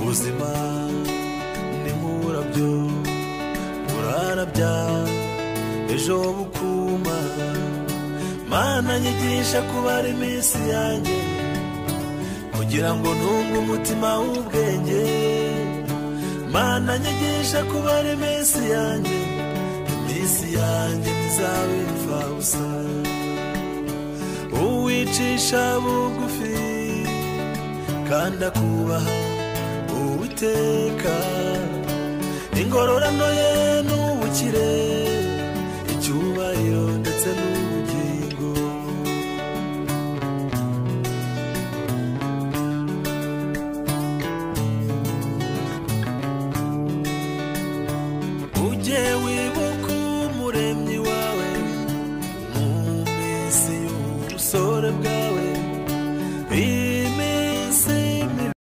ubuzima ni nk'urabyo burarabya ejo bukuma Mana nyigisha kubara iminsi yanjye kugira ngo ntunge umutima w'ubwenge Mana nyigisha kubara iminsi yanjye ntizabe imfabusa uwicisha bugufi kandi akubaha Uwiteka ingororano ye n'ubukire icyubahiro ndetse